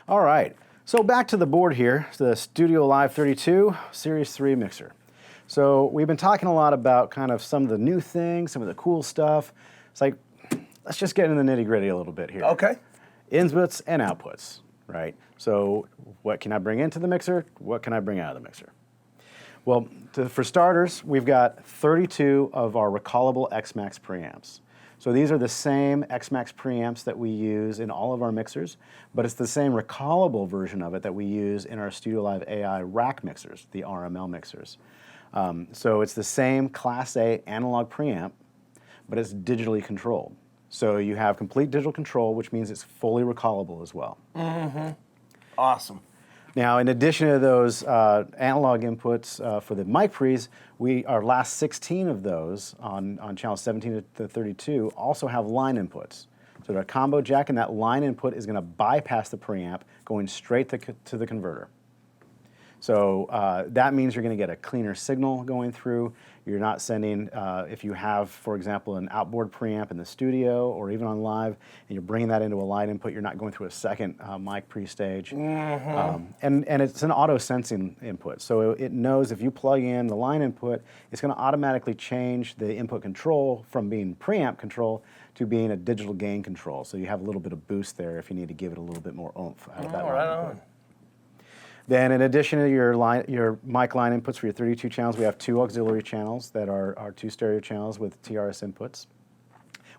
All right, so back to the board here, the StudioLive 32 Series 3 mixer. So we've been talking a lot about kind of some of the new things, some of the cool stuff. It's like, let's just get into the nitty-gritty a little bit here. Okay. Inputs and outputs, right? So what can I bring into the mixer? What can I bring out of the mixer? Well, for starters, we've got 32 of our recallable Xmax preamps. So these are the same Xmax preamps that we use in all of our mixers, but it's the same recallable version of it that we use in our StudioLive AI rack mixers, the RML mixers. So it's the same Class A analog preamp, but it's digitally controlled. So you have complete digital control, which means it's fully recallable as well. Mm-hmm. Awesome. Now, in addition to those analog inputs for the mic pre's, our last 16 of those on channels 17 to 32 also have line inputs. So they're a combo jack, and that line input is going to bypass the preamp, going straight to the converter. So that means you're going to get a cleaner signal going through. You're not sending, if you have, for example, an outboard preamp in the studio or even on live, and you're bringing that into a line input, you're not going through a second mic pre-stage. Mm-hmm. And it's an auto-sensing input. So it knows if you plug in the line input, it's going to automatically change the input control from being preamp control to being a digital gain control. So you have a little bit of boost there if you need to give it a little bit more oomph out of that line input. Then in addition to your mic line inputs for your 32 channels, we have 2 auxiliary channels that are our 2 stereo channels with TRS inputs.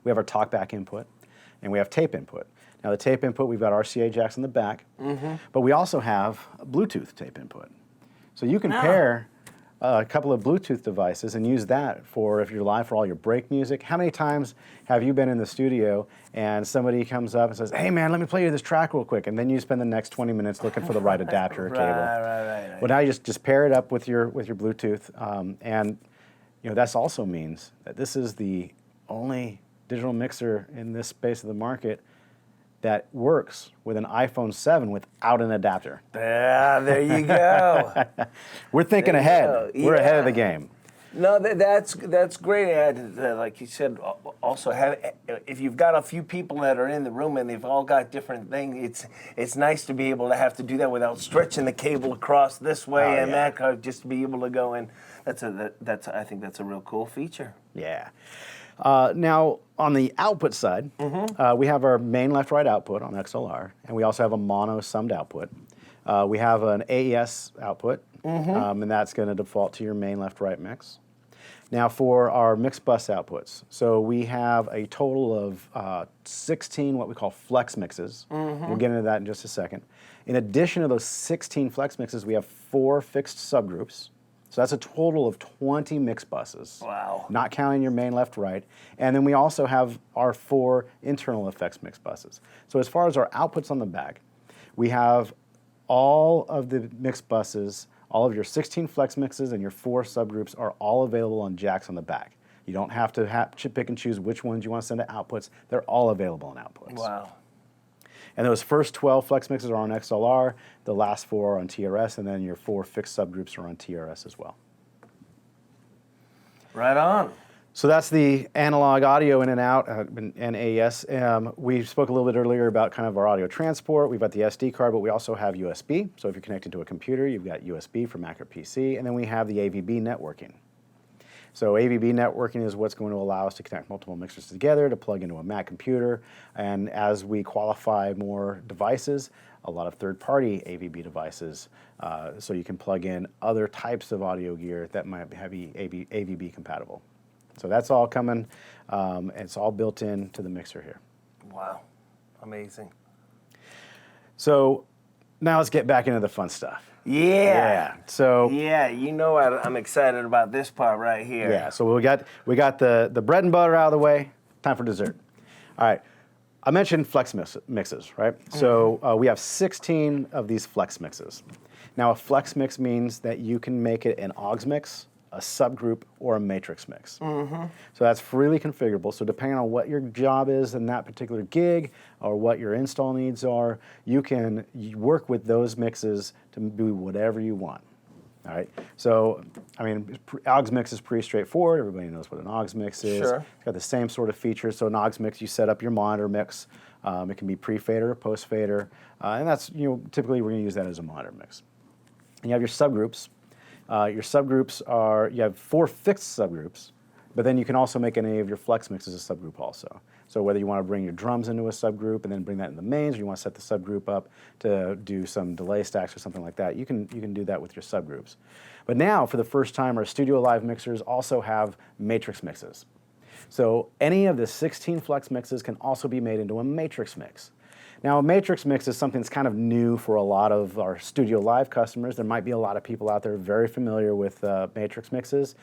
We have our talkback input, and we have tape input. Now the tape input, we've got RCA jacks in the back, but we also have a Bluetooth tape input. So you can pair a couple of Bluetooth devices and use that for if you're live for all your break music. How many times have you been in the studio and somebody comes up and says, hey man, let me play you this track real quick, and then you spend the next 20 minutes looking for the right adapter or cable. Right. Well, now you just pair it up with your Bluetooth, and that also means that this is the only digital mixer in this space of the market that works with an iPhone 7 without an adapter. Yeah, there you go. We're thinking ahead. We're ahead of the game. No, that's great. Like you said, also if you've got a few people that are in the room and they've all got different things, it's nice to be able to have to do that without stretching the cable across this way that, just to be able to go in. I think that's a real cool feature. Yeah. Now, on the output side, we have our main left-right output on XLR, and we also have a mono summed output. We have an AES output, and that's going to default to your main left-right mix. Now, for our mix bus outputs, so we have a total of 16 what we call flex mixes. We'll get into that in just a second. In addition to those 16 flex mixes, we have 4 fixed subgroups. So that's a total of 20 mix buses. Wow. Not counting your main left, right. And then we also have our 4 internal effects mix buses. So as far as our outputs on the back, we have all of the mix buses, all of your 16 flex mixes and your 4 subgroups are all available on jacks on the back. You don't have to pick and choose which ones you want to send to outputs. They're all available on outputs. Wow. And those first 12 flex mixes are on XLR, the last 4 are on TRS, and then your 4 fixed subgroups are on TRS as well. Right on. So that's the analog audio in and out and AES. We spoke a little bit earlier about kind of our audio transport. We've got the SD card, but we also have USB. So if you're connected to a computer, you've got USB for Mac or PC, and then we have the AVB networking. So AVB networking is what's going to allow us to connect multiple mixers together to plug into a Mac computer. And as we qualify more devices, a lot of third-party AVB devices, so you can plug in other types of audio gear that might be AVB compatible. So that's all coming. It's all built into the mixer here. Wow, amazing. So now let's get back into the fun stuff. Yeah. So I'm excited about this part right here. Yeah. So we got the bread and butter out of the way. Time for dessert. All right. I mentioned flex mixes, right? So we have 16 of these flex mixes. Now a flex mix means that you can make it an aux mix, a subgroup, or a matrix mix. So that's freely configurable. So depending on what your job is in that particular gig or what your install needs are, you can work with those mixes to do whatever you want. All right. So, I mean, aux mix is pretty straightforward. Everybody knows what an aux mix is. Sure. It's got the same sort of features. So an aux mix, you set up your monitor mix It can be pre-fader, post-fader, and that's, typically we're going to use that as a monitor mix. And you have your subgroups. Your subgroups are, you have 4 fixed subgroups, but then you can also make any of your flex mixes a subgroup also. So whether you want to bring your drums into a subgroup and then bring that in the mains, or you want to set the subgroup up to do some delay stacks or something like that, you can do that with your subgroups. But now, for the first time, our StudioLive mixers also have matrix mixes. So any of the 16 flex mixes can also be made into a matrix mix. Now, a matrix mix is something that's kind of new for a lot of our StudioLive customers. There might be a lot of people out there very familiar with matrix mixes.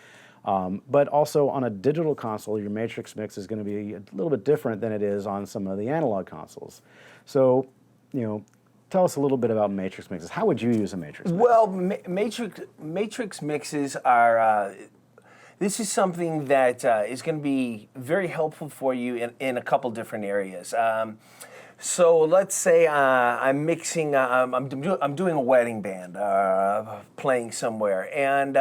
But also on a digital console, your matrix mix is going to be a little bit different than it is on some of the analog consoles. So, tell us a little bit about matrix mixes. How would you use a matrix mix? Well, matrix mixes are, this is something that is going to be very helpful for you in a couple different areas. So let's say I'm mixing, I'm doing a wedding band, playing somewhere, and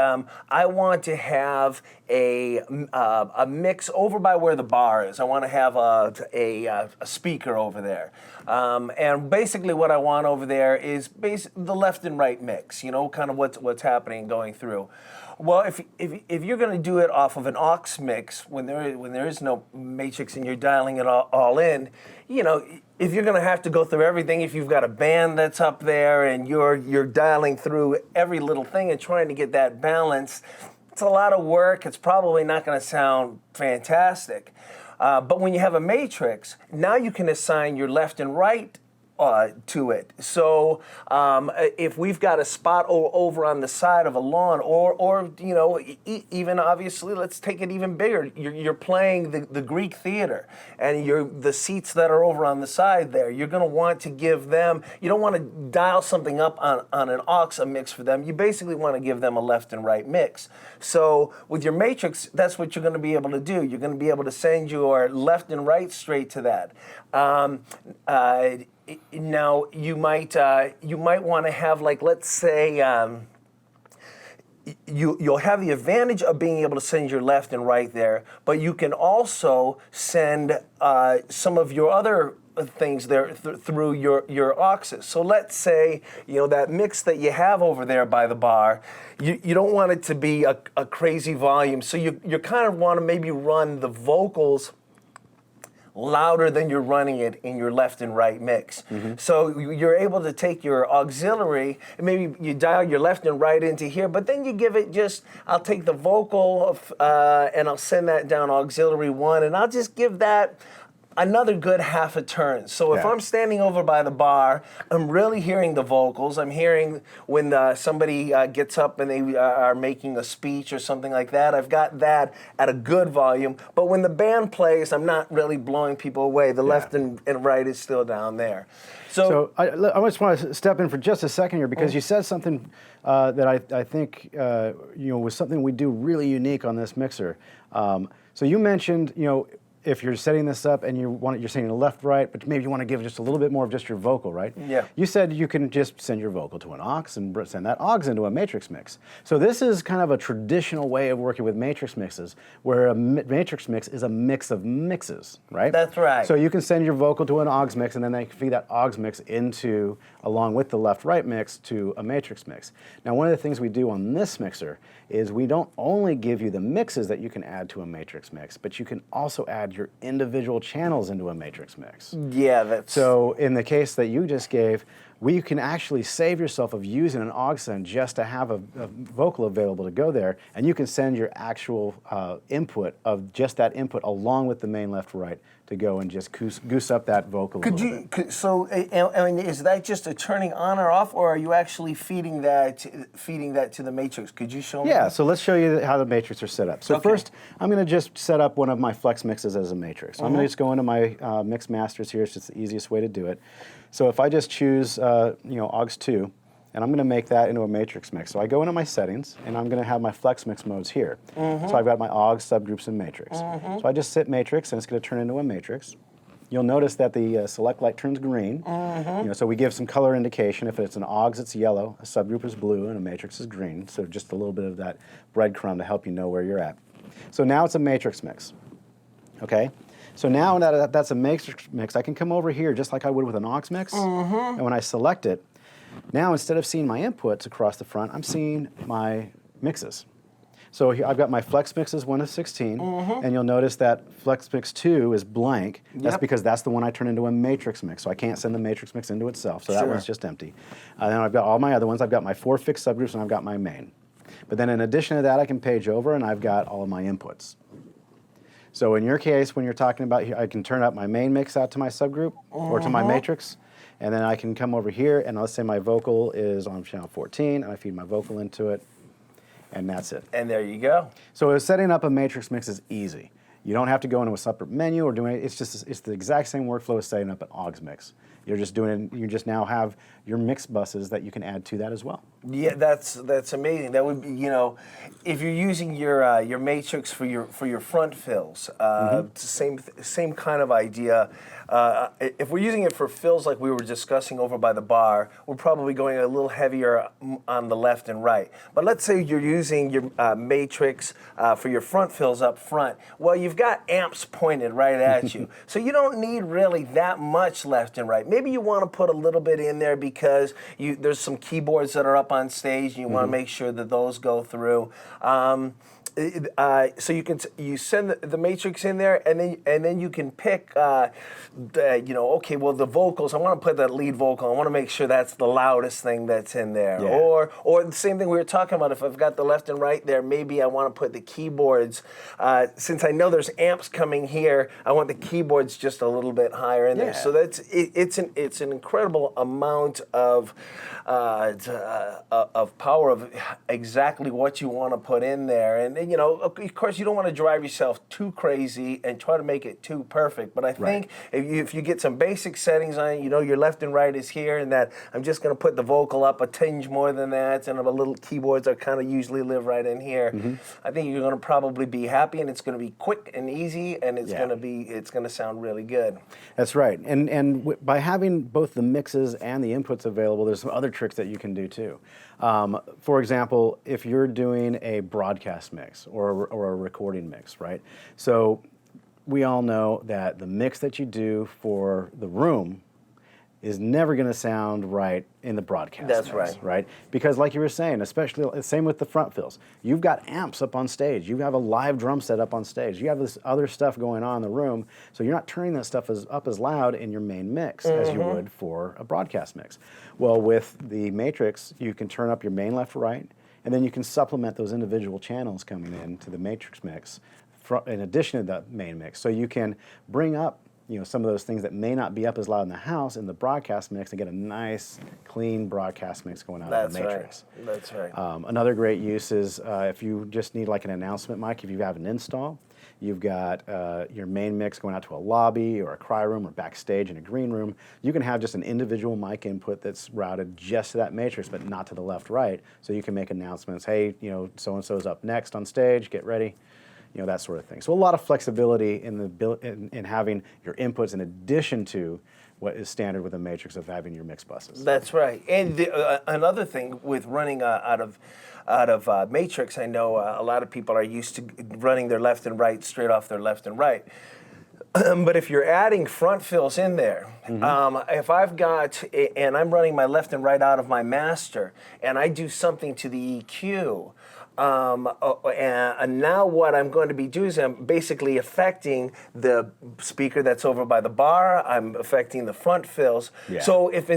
I want to have a mix over by where the bar is. I want to have a speaker over there. And basically what I want over there is the left and right mix, kind of what's happening going through. Well, if you're going to do it off of an aux mix, when there is no matrix and you're dialing it all in, if you're going to have to go through everything, if you've got a band that's up there and you're dialing through every little thing and trying to get that balance, it's a lot of work. It's probably not going to sound fantastic. But when you have a matrix, now you can assign your left and right to it. So if we've got a spot over on the side of a lawn, or even obviously, let's take it even bigger. You're playing the Greek theater, and the seats that are over on the side there. You're going to want to give them. You don't want to dial something up on an aux mix for them. You basically want to give them a left and right mix. So with your matrix, that's what you're going to be able to do. You're going to be able to send your left and right straight to that. Now you might want to have, like, let's say you'll have the advantage of being able to send your left and right there, but you can also send some of your other things there through your auxes. So let's say that mix that you have over there by the bar, you don't want it to be a crazy volume, so you kind of want to maybe run the vocals louder than you're running it in your left and right mix. Mm-hmm. So you're able to take your auxiliary, and maybe you dial your left and right into here, but then you give it I'll take the vocal and I'll send that down auxiliary 1, and I'll just give that another good half a turn. So if I'm standing over by the bar, I'm really hearing the vocals. I'm hearing when somebody gets up and they are making a speech or something like that. I've got that at a good volume. But when the band plays, I'm not really blowing people away. The left and right is still down there. So I just want to step in for just a second here, because you said something that I think was something we do really unique on this mixer. So you mentioned, if you're setting this up and you're saying the left, right, but maybe you want to give just a little bit more of just your vocal, right? Yeah. You said you can just send your vocal to an aux and send that aux into a matrix mix. So this is kind of a traditional way of working with matrix mixes, where a matrix mix is a mix of mixes, right? That's right. So you can send your vocal to an aux mix, and then they can feed that aux mix along with the left-right mix, to a matrix mix. Now, one of the things we do on this mixer is we don't only give you the mixes that you can add to a matrix mix, but you can also add your individual channels into a matrix mix. Yeah, that's... So in the case that you just gave, you can actually save yourself of using an aux send just to have a vocal available to go there, and you can send your actual input of just that input along with the main left-right to go and just goose up that vocal. So, I mean, is that just a turning on or off, or are you actually feeding that to the matrix? Could you show me? Yeah, so let's show you how the matrix are set up. So first, I'm going to just set up one of my flex mixes as a matrix. So I'm going to just go into my mix masters here. It's just the easiest way to do it. So if I just choose, aux 2, and I'm going to make that into a matrix mix. So I go into my settings, and I'm going to have my flex mix modes here. So I've got my aux, subgroups, and matrix. So I just set matrix, and it's going to turn into a matrix. You'll notice that the select light turns green. So we give some color indication. If it's an aux, it's yellow, a subgroup is blue, and a matrix is green. So just a little bit of that breadcrumb to help you know where you're at. So now it's a matrix mix. Okay? So now that that's a matrix mix, I can come over here just like I would with an aux mix. And when I select it, now instead of seeing my inputs across the front, I'm seeing my mixes. So here I've got my flex mixes 1 to 16, and you'll notice that flex mix 2 is blank. That's because that's the one I turn into a matrix mix, so I can't send the matrix mix into itself, so that one's just empty. And then I've got all my other ones. I've got my 4 fixed subgroups, and I've got my main. But then in addition to that, I can page over, and I've got all of my inputs. So in your case, when you're talking about here, I can turn up my main mix out to my subgroup or to my matrix, and then I can come over here, and let's say my vocal is on channel 14, and I feed my vocal into it, and that's it. And there you go. So setting up a matrix mix is easy. You don't have to go into a separate menu or doing it. It's the exact same workflow as setting up an aux mix. You're just doing. You just now have your mix buses that you can add to that as well. Yeah, that's amazing. That would be, you know, if you're using your matrix for your front fills, same kind of idea. If we're using it for fills like we were discussing over by the bar, we're probably going a little heavier on the left and right. But let's say you're using your matrix for your front fills up front. Well, you've got amps pointed right at you, so you don't need really that much left and right. Maybe you want to put a little bit in there because there's some keyboards that are up on stage, and you want to make sure that those go through. So you send the matrix in there, and then you can pick, okay, well the vocals. I want to put that lead vocal. I want to make sure that's the loudest thing that's in there. Yeah. Or the same thing we were talking about. If I've got the left and right there, maybe I want to put the keyboards. Since I know there's amps coming here, I want the keyboards just a little bit higher in there. So it's an incredible amount of power of exactly what you want to put in there. And you know, of course, you don't want to drive yourself too crazy and try to make it too perfect. But I think if you get some basic settings on it, you know, your left and right is here, and that I'm just going to put the vocal up a tinge more than that, and the little keyboards are kind of usually live right in here. I think you're going to probably be happy, and it's going to be quick and easy, and it's going to sound really good. That's right. And by having both the mixes and the inputs available, there's some other tricks that you can do too. For example, if you're doing a broadcast mix or a recording mix, right? So we all know that the mix that you do for the room is never going to sound right in the broadcast. That's mix, right? Because like you were saying, especially same with the front fills, you've got amps up on stage, you have a live drum set up on stage, you have this other stuff going on in the room, so you're not turning that stuff up as loud in your main mix as you would for a broadcast mix. Well, with the matrix, you can turn up your main left, right, and then you can supplement those individual channels coming in to the matrix mix in addition to the main mix. So you can bring up some of those things that may not be up as loud in the house in the broadcast mix and get a nice, clean broadcast mix going out of the matrix. That's right. Another great use is if you just need like an announcement mic, if you have an install, you've got your main mix going out to a lobby or a cry room or backstage in a green room. You can have just an individual mic input that's routed just to that matrix, but not to the left-right. So you can make announcements, hey, so-and-so's up next on stage, get ready. That sort of thing. So a lot of flexibility in having your inputs in addition to what is standard with a matrix of having your mix buses. That's right. And another thing with running out of matrix, I know a lot of people are used to running their left and right straight off their left and right. But if you're adding front fills in there, if I've got, and I'm running my left and right out of my master, and I do something to the EQ, and now what I'm going to be doing is I'm basically affecting the speaker that's over by the bar. I'm affecting the front fills. Yeah. So if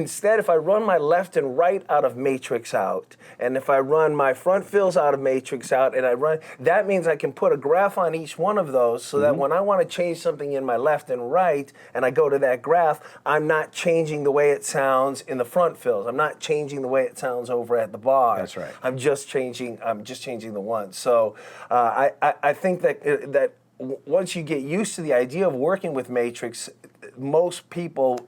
I run my left and right out of matrix out, and if I run my front fills out of matrix out, and that means I can put a graph on each one of those so that when I want to change something in my left and right, and I go to that graph, I'm not changing the way it sounds in the front fills. I'm not changing the way it sounds over at the bar. That's right. I'm just changing the one. So I think that once you get used to the idea of working with matrix, most people,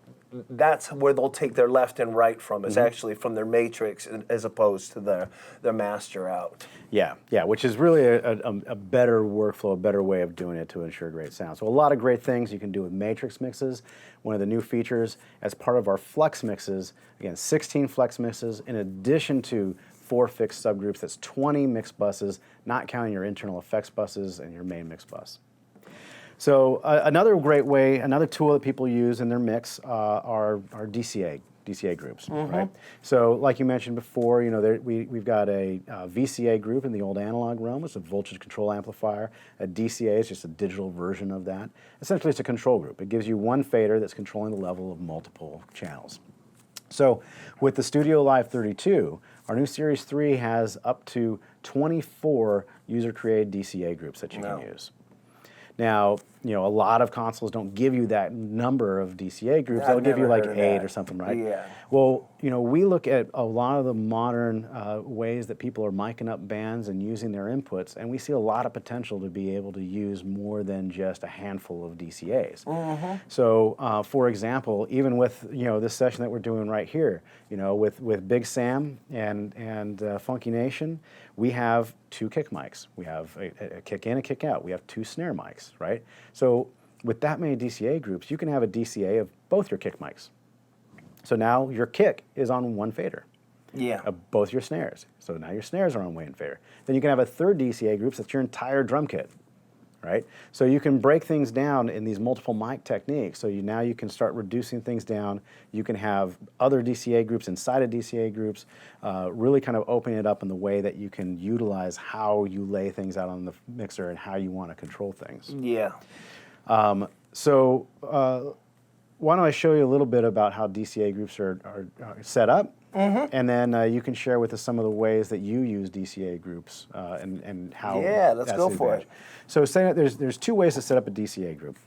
that's where they'll take their left and right from, is actually from their matrix as opposed to their master out. Yeah, which is really a better workflow, a better way of doing it to ensure great sound. So a lot of great things you can do with matrix mixes. One of the new features as part of our flex mixes, again, 16 flex mixes in addition to 4 fixed subgroups. That's 20 mix buses, not counting your internal effects buses and your main mix bus. So another great way, another tool that people use in their mix are DCA groups, right? So like you mentioned before, you know, we've got a VCA group in the old analog realm. It's a voltage control amplifier. A DCA is just a digital version of that. Essentially, it's a control group. It gives you one fader that's controlling the level of multiple channels. So with the StudioLive 32, our new Series 3 has up to 24 user-created DCA groups that you can use. Now, you know, a lot of consoles don't give you that number of DCA groups. They'll give you like 8 or something, right? Yeah. Well, you know, we look at a lot of the modern ways that people are miking up bands and using their inputs, and we see a lot of potential to be able to use more than just a handful of DCAs. So, for example, even with, you know, this session that we're doing right here, you know, with Big Sam and Funky Nation, we have 2 kick mics. We have a kick in, a kick out. We have 2 snare mics, right? So with that many DCA groups, you can have a DCA of both your kick mics. So now your kick is on one fader. Yeah. Of both your snares. So now your snares are on one fader. Then you can have a third DCA group that's your entire drum kit, right? So you can break things down in these multiple mic techniques. So now you can start reducing things down. You can have other DCA groups inside of DCA groups, really kind of opening it up in the way that you can utilize how you lay things out on the mixer and how you want to control things. Yeah. So why don't I show you a little bit about how DCA groups are set up, and then you can share with us some of the ways that you use DCA groups and how. Yeah, let's that's go the for advantage. So saying that there's 2 ways to set up a DCA group.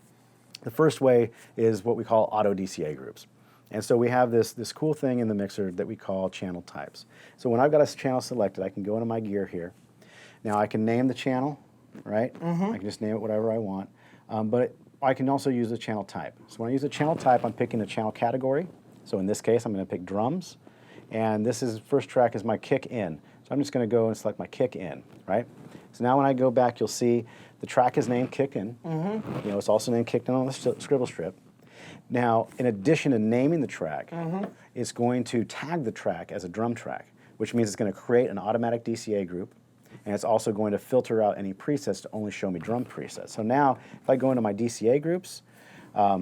The first way is what we call auto DCA groups. And so we have this cool thing in the mixer that we call channel types. So when I've got a channel selected, I can go into my gear here. Now I can name the channel, right? I can just name it whatever I want. But I can also use the channel type. So when I use a channel type, I'm picking a channel category. So in this case, I'm going to pick drums. And this is first track is my kick in. So I'm just going to go and select my kick in, right? So now when I go back, you'll see the track is named kick in. You know, it's also named kicked in on the scribble strip. Now, in addition to naming the track, it's going to tag the track as a drum track, which means it's going to create an automatic DCA group. And it's also going to filter out any presets to only show me drum presets. So now, if I go into my DCA groups,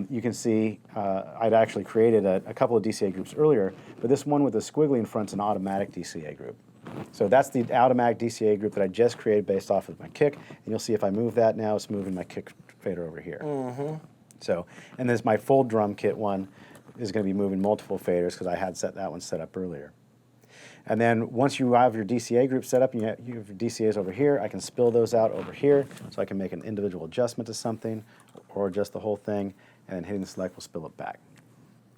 you can see I'd actually created a couple of DCA groups earlier, but this one with the squiggly in front is an automatic DCA group. So that's the automatic DCA group that I just created based off of my kick. And you'll see if I move that now, it's moving my kick fader over here. So, and this my full drum kit one is going to be moving multiple faders because I had that one set up earlier. And then once you have your DCA group set up and you have your DCAs over here, I can spill those out over here so I can make an individual adjustment to something or adjust the whole thing, and then hitting select will spill it back.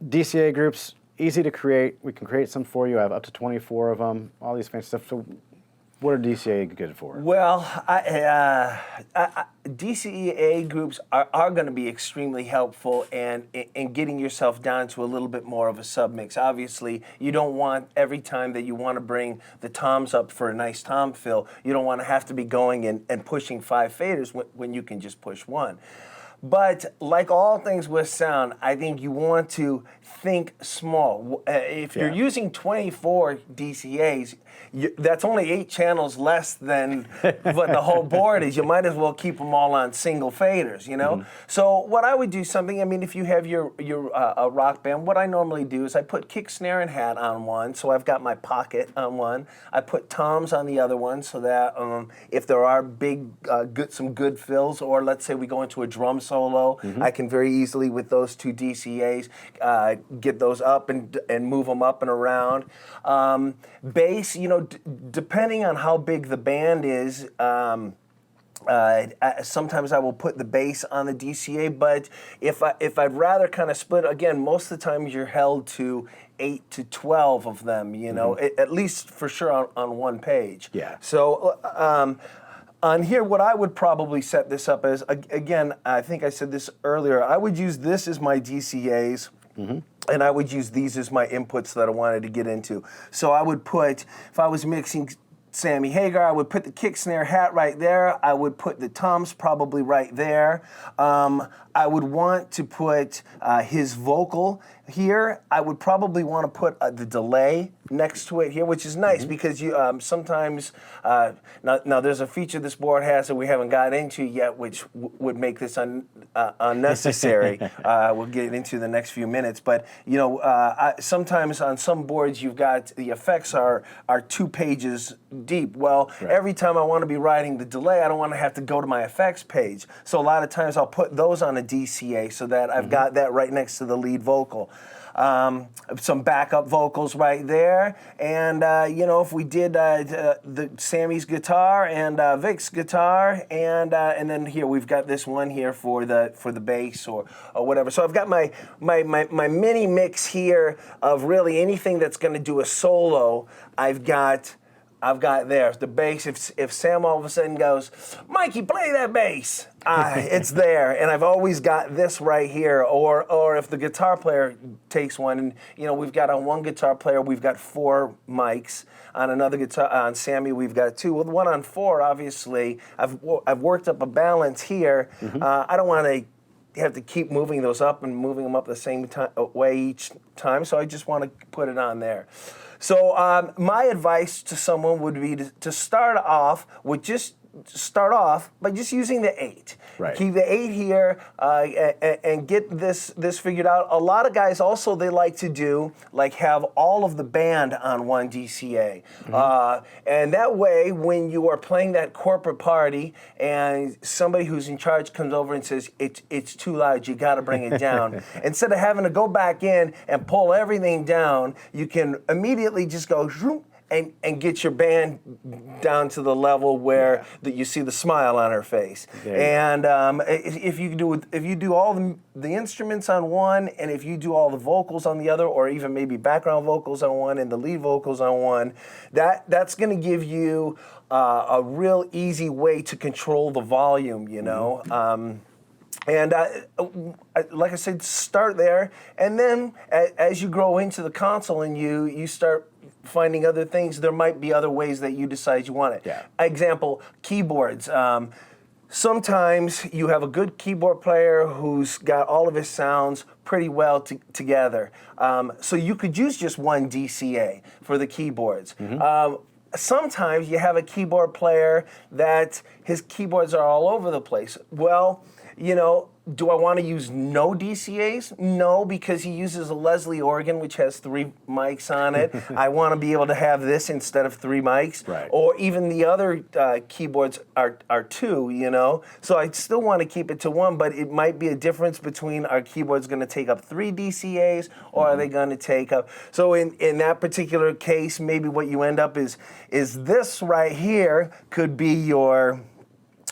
DCA groups, easy to create. We can create some for you. I have up to 24 of them, all these fancy stuff. So what are DCA good for? Well, DCA groups are going to be extremely helpful in getting yourself down to a little bit more of a submix. Obviously, you don't want every time that you want to bring the toms up for a nice tom fill, you don't want to have to be going and pushing 5 faders when you can just push 1. But like all things with sound, I think you want to think small. If you're using 24 DCAs, that's only 8 channels less than what the whole board is. You might as well keep them all on single faders, you know? So what I would do something, I mean, if you have your rock band, what I normally do is I put kick, snare, and hat on one, so I've got my pocket on one. I put toms on the other one so that if there are some good fills, or let's say we go into a drum solo, I can very easily with those 2 DCAs get those up and move them up and around. Bass, you know, depending on how big the band is, sometimes I will put the bass on the DCA, but if I'd rather kind of split, again, most of the time you're held to 8 to 12 of them, you know, at least for sure on one page. Yeah. So on here, what I would probably set this up as, again, I think I said this earlier, I would use this as my DCAs. And I would use these as my inputs that I wanted to get into. So I would put, if I was mixing Sammy Hagar, I would put the kick, snare, hat right there. I would put the toms probably right there. I would want to put his vocal here, I would probably want to put the delay next to it here, which is nice because you sometimes now there's a feature this board has that we haven't got into yet, which would make this unnecessary. We'll get into the next few minutes, but sometimes on some boards you've got the effects are 2 pages deep. Well, every time I want to be writing the delay, I don't want to have to go to my effects page. So a lot of times I'll put those on a DCA so that I've got that right next to the lead vocal. Some backup vocals right there, and if we did the Sammy's guitar and Vic's guitar, and then here we've got this one here for the bass or whatever. So I've got my mini mix here of really anything that's going to do a solo. I've got there the bass. If Sam all of a sudden goes, Mikey, play that bass, it's there, and I've always got this right here. Or if the guitar player takes one, and we've got on one guitar player we've got 4 mics. On another guitar, on Sammy, we've got 2. With one on 4, obviously, I've worked up a balance here. I don't want to have to keep moving those up and moving them up the same way each time, so I just want to put it on there. So my advice to someone would be to start off by just using the 8. Right. Keep the 8 here and get this figured out. A lot of guys also, they like to do have all of the band on one DCA, and that way when you are playing that corporate party and somebody who's in charge comes over and says it's too loud, you got to bring it down. Instead of having to go back in and pull everything down, you can immediately just go zoom, and get your band down to the level where that you see the smile on her face. And if you do all the instruments on one, and if you do all the vocals on the other, or even maybe background vocals on one and the lead vocals on one, that's going to give you a real easy way to control the volume. And like I said, start there, and then as you grow into the console and you start finding other things, there might be other ways that you decide you want it. Yeah. Example, keyboards. Sometimes you have a good keyboard player who's got all of his sounds pretty well together. So you could use just one DCA for the keyboards. Sometimes you have a keyboard player that his keyboards are all over the place. Well, do I want to use no DCAs? No, because he uses a Leslie organ, which has 3 mics on it. I want to be able to have this instead of 3 mics. Right. Or even the other keyboards are 2, So I still want to keep it to 1, but it might be a difference between our keyboards going to take up 3 DCAs, or are they going to take up... So in that particular case, maybe what you end up is this right here could be your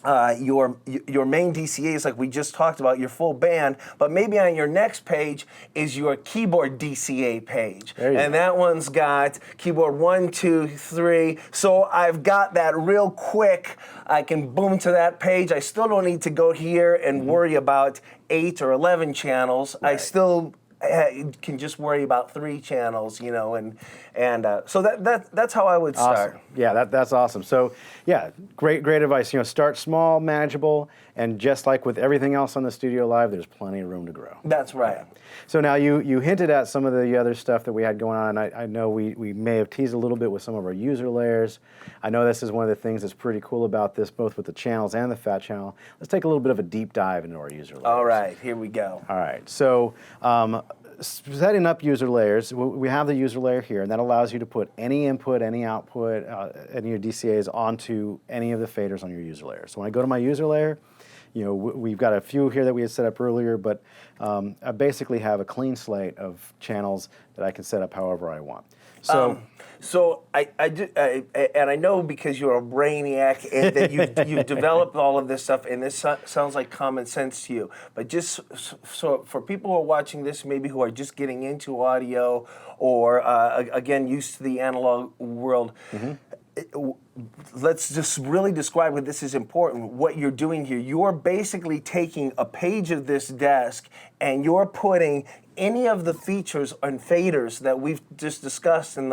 main DCAs, like we just talked about, your full band, but maybe on your next page is your keyboard DCA page. And that one's got keyboard 1, 2, 3. So I've got that real quick. I can boom to that page. I still don't need to go here and worry about 8 or 11 channels. Right. I still can just worry about 3 channels, so that's how I would start. Awesome. Yeah, that's awesome. So yeah, great advice. Start small, manageable, and just like with everything else on the StudioLive, there's plenty of room to grow. That's right. So now you hinted at some of the other stuff that we had going on. I know we may have teased a little bit with some of our user layers. I know this is one of the things that's pretty cool about this, both with the channels and the fat channel. Let's take a little bit of a deep dive into our user layers. All right, here we go. All right, so setting up user layers, we have the user layer here, and that allows you to put any input, any output, any of your DCAs onto any of the faders on your user layer. So when I go to my user layer, we've got a few here that we had set up earlier, but I basically have a clean slate of channels that I can set up however I want. So I do, and I know because you're a brainiac and that you've developed all of this stuff, and this sounds like common sense to you. But just so for people who are watching this, maybe who are just getting into audio or again used to the analog world. Let's just really describe what this is important. What you're doing here, you're basically taking a page of this desk and you're putting any of the features and faders that we've just discussed in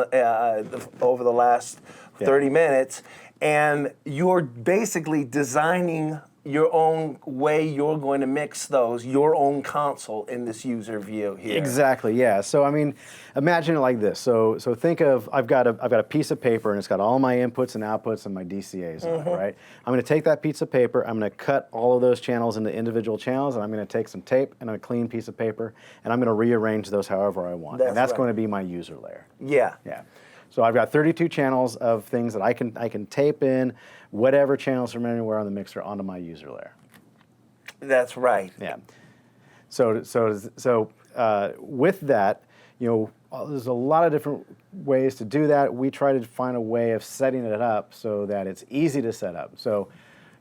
over the last 30 minutes, and you're basically designing your own way you're going to mix those, your own console in this user view here. Exactly, yeah. So I mean, imagine it like this. So think of, I've got a piece of paper and it's got all my inputs and outputs and my DCAs on it, right? I'm going to take that piece of paper, I'm going to cut all of those channels into individual channels, and I'm going to take some tape and a clean piece of paper, and I'm going to rearrange those however I want. And that's right. going to be my user layer. Yeah. Yeah. So I've got 32 channels of things that I can tape in whatever channels from anywhere on the mixer onto my user layer. That's right. Yeah. So with that, you know, there's a lot of different ways to do that. We try to find a way of setting it up so that it's easy to set up. So,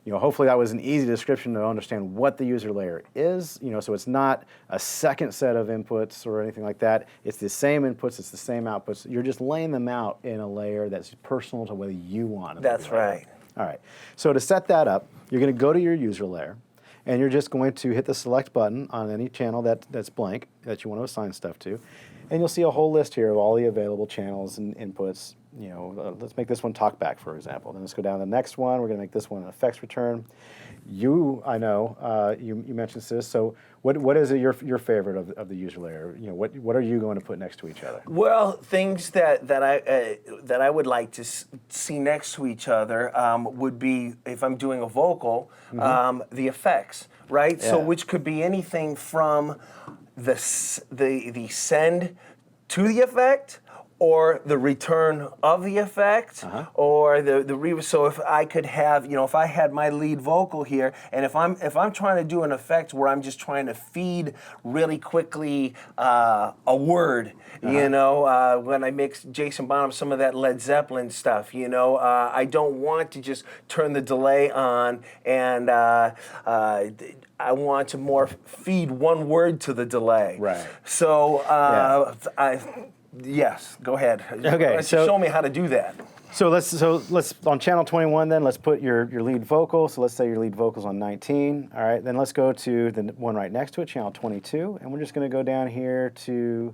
you know, hopefully that was an easy description to understand what the user layer is. You know, so it's not a second set of inputs or anything like that. It's the same inputs, it's the same outputs. You're just laying them out in a layer that's personal to whether you want it. That's right. All right. So to set that up, you're going to go to your user layer, and you're just going to hit the select button on any channel that's blank that you want to assign stuff to, and you'll see a whole list here of all the available channels and inputs. You know, let's make this one talkback, for example. Then let's go down to the next one. We're going to make this one an effects return. I know, you mentioned this. So what is it your favorite of the user layer? You know, what are you going to put next to each other? Well, things that I would like to see next to each other would be, if I'm doing a vocal, the effects, right? Yeah. So which could be anything from the send to the effect, or the return of the effect, or the so if I could have, you know, if I had my lead vocal here, and if I'm trying to do an effect where I'm just trying to feed really quickly a word, you know, when I mix Jason Bonham some of that Led Zeppelin stuff, you know, I don't want to just turn the delay on and I want to more feed one word to the delay. Right. So yes, go ahead. Okay, so show me how to do that. So let's on channel 21 then, let's put your lead vocal. So let's say your lead vocal's on 19. All right, then let's go to the one right next to it, channel 22, and we're just going to go down here to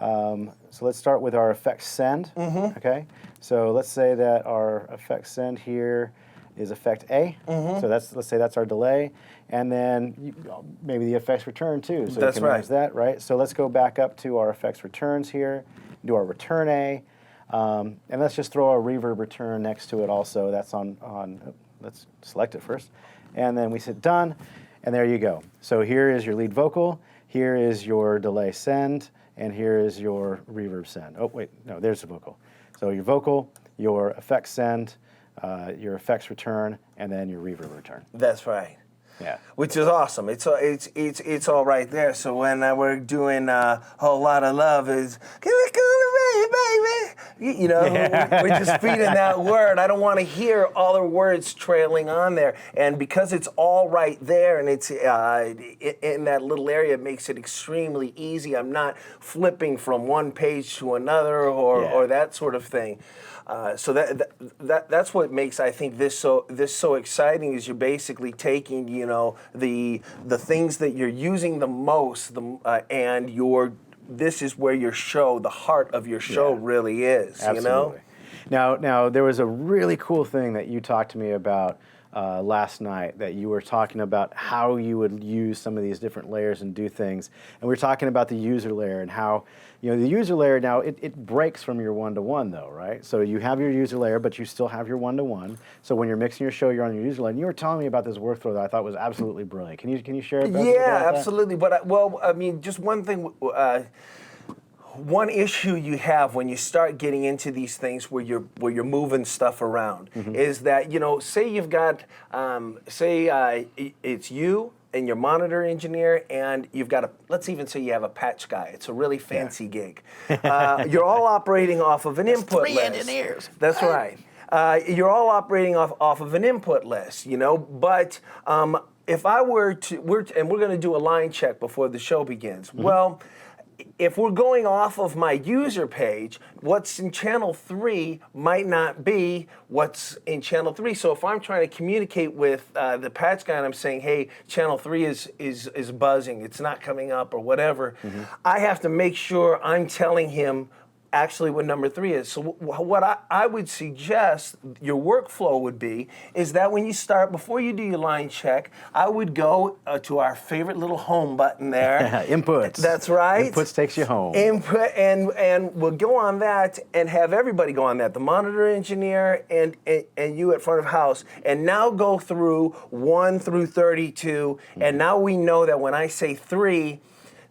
so let's start with our effects send. Okay, so let's say that our effects send here is effect A. So let's say that's our delay, and then maybe the effects return too. So that's you can right. manage that, right? So let's go back up to our effects returns here, do our return A, and let's just throw a reverb return next to it also. That's on let's select it first, and then we hit done, and there you go. So here is your lead vocal, here is your delay send, and here is your reverb send. Oh wait, no, there's the vocal. So your vocal, your effects send, your effects return, and then your reverb return. That's right. Yeah. Which is awesome. It's all right there. So when we're doing a whole lot of love is, can we call it baby? You know, we're just feeding that word. I don't want to hear other words trailing on there. And because it's all right there and it's in that little area, it makes it extremely easy. I'm not flipping from one page to another or that sort of thing. So that's what makes, I think, this so exciting, is you're basically taking, you know, the things that you're using the most, and this is where your show, the heart of your show, really is. Absolutely. You know. Now there was a really cool thing that you talked to me about last night, that you were talking about how you would use some of these different layers and do things. And we were talking about the user layer and how, you know, the user layer now, it breaks from your one-to-one though, right? So you have your user layer, but you still have your one-to-one. So when you're mixing your show, you're on your user layer. And you were telling me about this workflow that I thought was absolutely brilliant. Can you share it? Yeah, absolutely. But I mean, just one thing. One issue you have when you start getting into these things where you're moving stuff around is that, you know, say you've got it's you and your monitor engineer, and you've got let's even say you have a patch guy. It's a really fancy gig. You're all operating off of an input list. 3 engineers. That's right. You're all operating off of an input list, you know, but if I were to, we're going to do a line check before the show begins. Well, if we're going off of my user page, what's in channel 3 might not be what's in channel 3. So if I'm trying to communicate with the patch guy and I'm saying, hey, channel 3 is buzzing, it's not coming up or whatever, I have to make sure I'm telling him actually what number 3 is. So what I would suggest your workflow would be is that when you start, before you do your line check, I would go to our favorite little home button there. Inputs. That's right. Inputs takes you home. Input, and we'll go on that and have everybody go on that, the monitor engineer and you at front of house, and now go through 1 through 32, and now we know that when I say 3,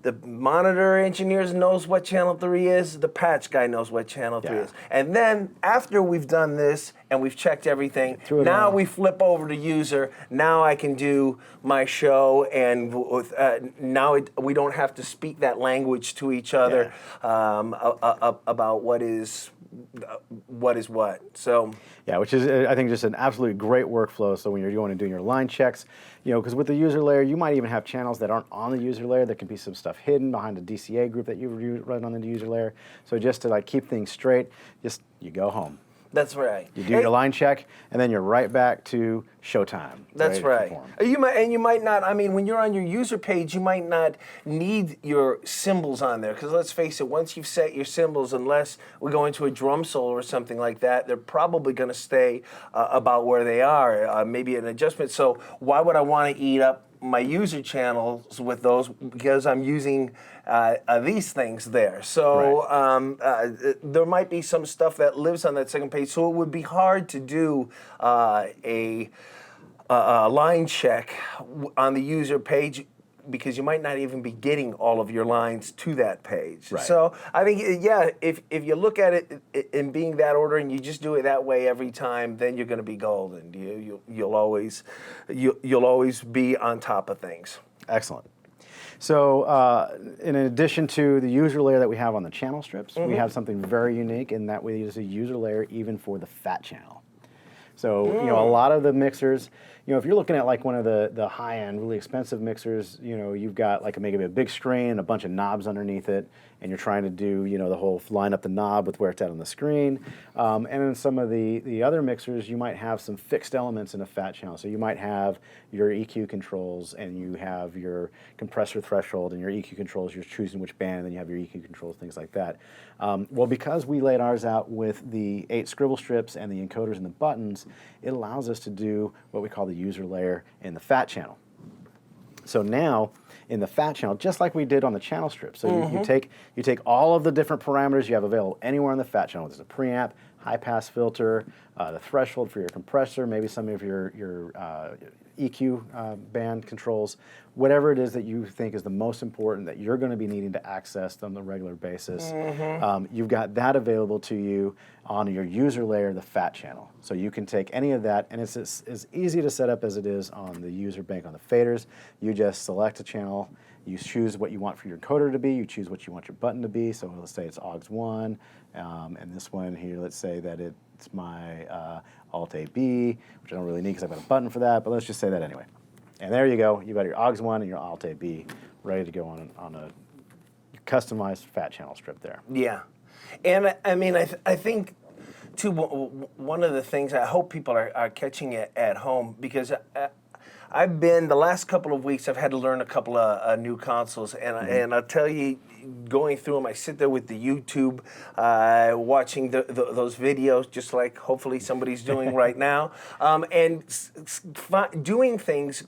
the monitor engineers knows what channel 3 is, the patch guy knows what channel 3 is. And then after we've done this and we've checked everything, now we flip over to user. Now I can do my show, and now we don't have to speak that language to each other about what is what. So yeah, which is, I think, just an absolutely great workflow. So when you're going and doing your line checks, you know, because with the user layer, you might even have channels that aren't on the user layer. There can be some stuff hidden behind the Dca Group that you run on the user layer. So just to like keep things straight, you go home. That's right. You do your line check, and then you're right back to showtime. That's right. You might not. I mean, when you're on your user page, you might not need your symbols on there, because let's face it, once you've set your symbols, unless we go into a drum solo or something like that, they're probably going to stay about where they are. Maybe an adjustment. So why would I want to eat up my user channels with those, because I'm using these things there. So there might be some stuff that lives on that second page. So it would be hard to do a line check on the user page, because you might not even be getting all of your lines to that page. Right. So I think, if you look at it in being that order and you just do it that way every time, then you're going to be golden. You'll always be on top of things. Excellent. So in addition to the user layer that we have on the channel strips, we have something very unique in that we use a user layer even for the fat channel. So, you know, a lot of the mixers, you know, if you're looking at like one of the high-end, really expensive mixers, you know, you've got like maybe a big screen, a bunch of knobs underneath it, and you're trying to do, you know, the whole line up the knob with where it's at on the screen. And in some of the other mixers, you might have some fixed elements in a fat channel. So you might have your EQ controls, and you have your compressor threshold, and your EQ controls, you're choosing which band, and then you have your EQ controls, things like that. Well, because we laid ours out with the 8 scribble strips and the encoders and the buttons, it allows us to do what we call the user layer in the fat channel. So now, in the fat channel, just like we did on the channel strip, so you take all of the different parameters you have available anywhere on the fat channel. There's a preamp, high pass filter, the threshold for your compressor, maybe some of your EQ band controls, whatever it is that you think is the most important that you're going to be needing to access on a regular basis. You've got that available to you on your user layer, the fat channel. So you can take any of that, and it's as easy to set up as it is on the user bank on the faders. You just select a channel, you choose what you want for your encoder to be, you choose what you want your button to be. So let's say it's aux1, and this one here, let's say that it's my Alt-A-B, which I don't really need because I've got a button for that, but let's just say that anyway. And there you go, you've got your aux1 and your Alt-A-B ready to go on a customized fat channel strip there. Yeah. And I mean, I think, too, one of the things I hope people are catching it at home, because I've been, the last couple of weeks, I've had to learn a couple of new consoles, and I'll tell you, going through them, I sit there with the YouTube, watching those videos, just like hopefully somebody's doing right now, and doing things.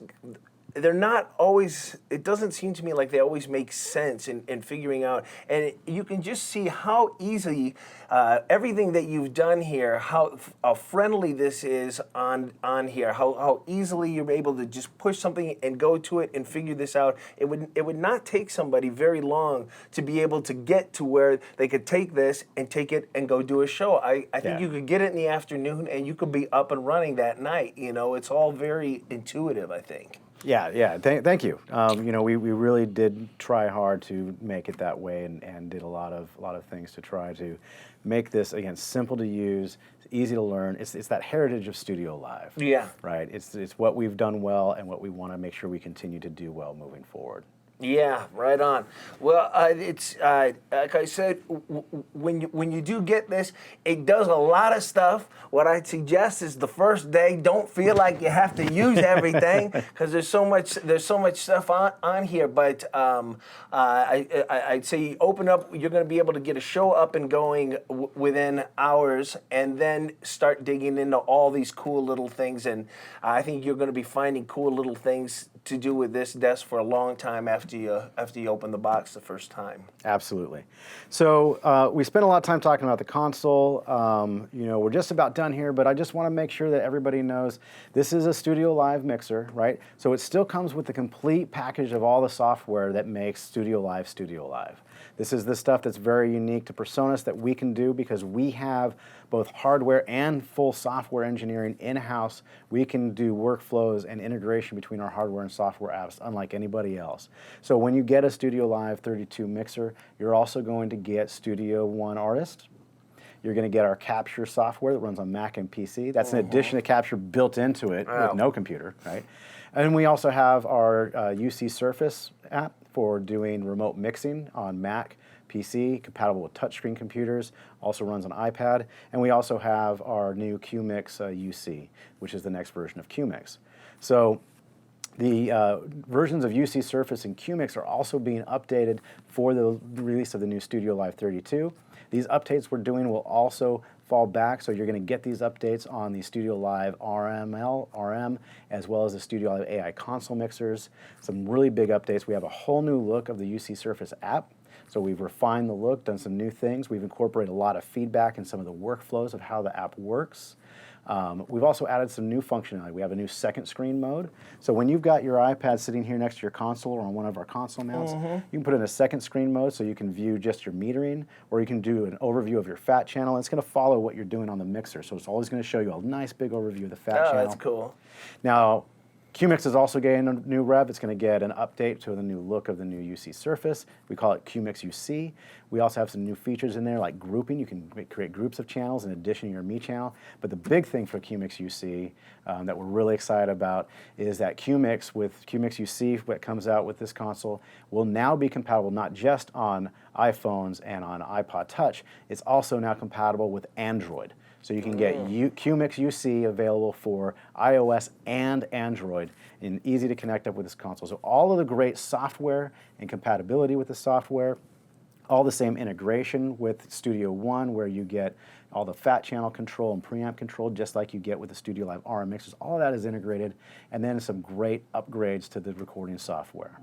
They're not always, it doesn't seem to me like they always make sense in figuring out, and you can just see how easy everything that you've done here, how friendly this is on here, how easily you're able to just push something and go to it and figure this out. It would not take somebody very long to be able to get to where they could take this and take it and go do a show. I think you could get it in the afternoon and you could be up and running that night. You know, it's all very intuitive, I think. Yeah. Thank you. You know, we really did try hard to make it that way, and did a lot of things to try to make this, again, simple to use, easy to learn. It's that heritage of StudioLive. Yeah. Right. It's what we've done well and what we want to make sure we continue to do well moving forward. Yeah, right on. Well, it's like I said, when you do get this, it does a lot of stuff. What I'd suggest is the first day, don't feel like you have to use everything because there's so much stuff on here. But I'd say open up. You're going to be able to get a show up and going within hours, and then start digging into all these cool little things. And I think you're going to be finding cool little things to do with this desk for a long time after you open the box the first time. Absolutely. So we spent a lot of time talking about the console. You know, we're just about done here, but I just want to make sure that everybody knows this is a StudioLive mixer, right? So it still comes with the complete package of all the software that makes StudioLive StudioLive. This is the stuff that's very unique to PreSonus that we can do because we have both hardware and full software engineering in-house. We can do workflows and integration between our hardware and software apps unlike anybody else. So when you get a StudioLive 32 mixer, you're also going to get Studio One Artist. You're going to get our Capture software that runs on Mac and PC. That's in addition to Capture built into it with no computer, right? And we also have our UC Surface app for doing remote mixing on Mac, PC, compatible with touchscreen computers, also runs on iPad. And we also have our new QMix UC, which is the next version of QMix. So the versions of UC Surface and QMix are also being updated for the release of the new StudioLive 32. These updates we're doing will also fall back, so you're going to get these updates on the StudioLive RM, as well as the StudioLive AI console mixers. Some really big updates. We have a whole new look of the UC Surface app. So we've refined the look, done some new things. We've incorporated a lot of feedback in some of the workflows of how the app works. We've also added some new functionality. We have a new second screen mode. So when you've got your iPad sitting here next to your console or on one of our console mounts, you can put it in a second screen mode so you can view just your metering, or you can do an overview of your fat channel. It's going to follow what you're doing on the mixer. So it's always going to show you a nice big overview of the fat channel. Oh, that's cool. Now, QMix is also getting a new rev. It's going to get an update to the new look of the new UC Surface. We call it QMix UC. We also have some new features in there like grouping. You can create groups of channels in addition to your Me channel. But the big thing for QMix UC that we're really excited about is that QMix with QMix UC, what comes out with this console, will now be compatible not just on iPhones and on iPod Touch. It's also now compatible with Android. So you can get QMix UC available for iOS and Android and easy to connect up with this console. So all of the great software and compatibility with the software, all the same integration with Studio One where you get all the fat channel control and preamp control just like you get with the StudioLive RM mixers. All of that is integrated, and then some great upgrades to the recording software.